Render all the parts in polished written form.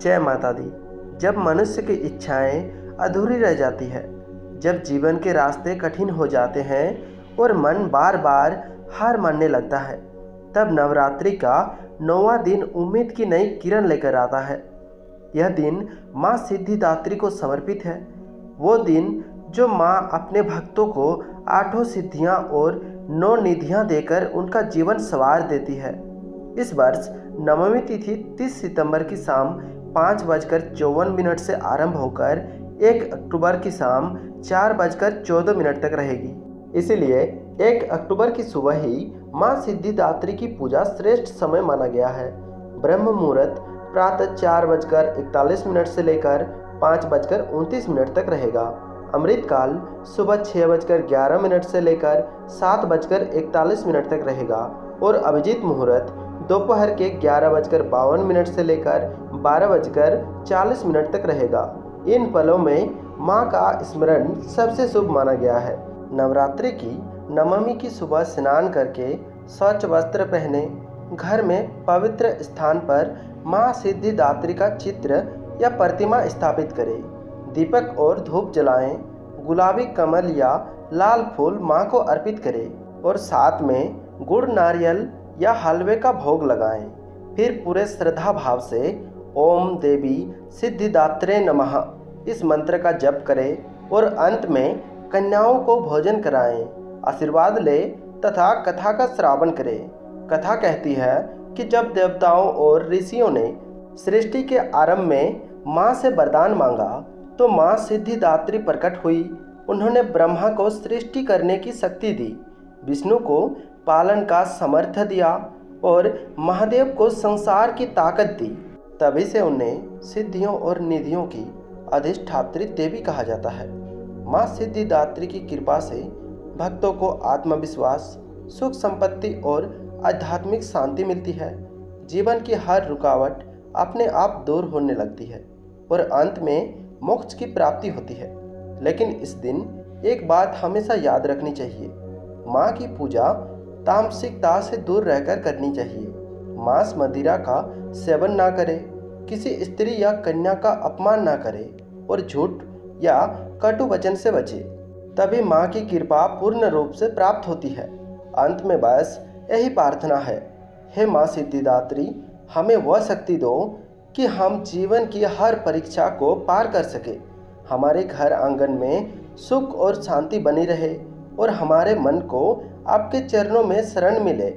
जय माता दी। जब मनुष्य की इच्छाएं अधूरी रह जाती है, जब जीवन के रास्ते कठिन हो जाते हैं और मन बार बार हार मानने लगता है, तब नवरात्रि का 9वां दिन उम्मीद की नई किरण लेकर आता है। यह दिन माँ सिद्धिदात्री को समर्पित है। वो दिन जो माँ अपने भक्तों को 8 सिद्धियाँ और 9 निधियाँ देकर उनका जीवन संवार देती है। इस वर्ष नवमी तिथि 30 सितंबर की शाम 5:54 से आरंभ होकर 1 अक्टूबर की शाम 4:14 तक रहेगी। इसीलिए 1 अक्टूबर की सुबह ही माँ सिद्धिदात्री की पूजा श्रेष्ठ समय माना गया है। ब्रह्म मुहूर्त प्रातः 4:41 से लेकर 5:29 तक रहेगा। अमृतकाल सुबह 6:11 से लेकर 7:41 तक रहेगा और अभिजीत मुहूर्त दोपहर के 11:52 से लेकर 12:40 तक रहेगा। इन पलों में माँ का स्मरण सबसे शुभ माना गया है। नवरात्रि की नवमी की सुबह स्नान करके स्वच्छ वस्त्र पहने घर में पवित्र स्थान पर माँ सिद्धिदात्री का चित्र या प्रतिमा स्थापित करें। दीपक और धूप जलाएं, गुलाबी कमल या लाल फूल माँ को अर्पित करें और साथ में गुड़ नारियल या हलवे का भोग लगाएं। फिर पूरे श्रद्धा भाव से ओम देवी सिद्धिदात्रे नमः इस मंत्र का जप करें और अंत में कन्याओं को भोजन कराएं, आशीर्वाद लें तथा कथा का श्रवण करें। कथा कहती है कि जब देवताओं और ऋषियों ने सृष्टि के आरंभ में माँ से वरदान मांगा तो माँ सिद्धिदात्री प्रकट हुई। उन्होंने ब्रह्मा को सृष्टि करने की शक्ति दी, विष्णु को पालन का सामर्थ्य दिया और महादेव को संसार की ताकत दी। तभी से उन्हें सिद्धियों और निधियों की अधिष्ठात्री देवी कहा जाता है। माँ सिद्धिदात्री की कृपा से भक्तों को आत्मविश्वास, सुख संपत्ति और आध्यात्मिक शांति मिलती है। जीवन की हर रुकावट अपने आप दूर होने लगती है और अंत में मोक्ष की प्राप्ति होती है। लेकिन इस दिन एक बात हमेशा याद रखनी चाहिए, माँ की पूजा तामसिकता से दूर रहकर करनी चाहिए। मांस मदिरा का सेवन ना करें, किसी स्त्री या कन्या का अपमान ना करें और झूठ या कटु वचन से बचे। तभी माँ की कृपा पूर्ण रूप से प्राप्त होती है। अंत में बस यही प्रार्थना है, हे माँ सिद्धिदात्री, हमें वह शक्ति दो कि हम जीवन की हर परीक्षा को पार कर सके, हमारे घर आंगन में सुख और शांति बनी रहे और हमारे मन को आपके चरणों में शरण मिले।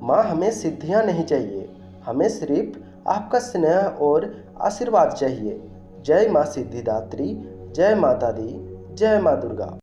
माँ, हमें सिद्धियाँ नहीं चाहिए, हमें सिर्फ आपका स्नेह और आशीर्वाद चाहिए। जय माँ सिद्धिदात्री, जय माता दी, जय माँ दुर्गा।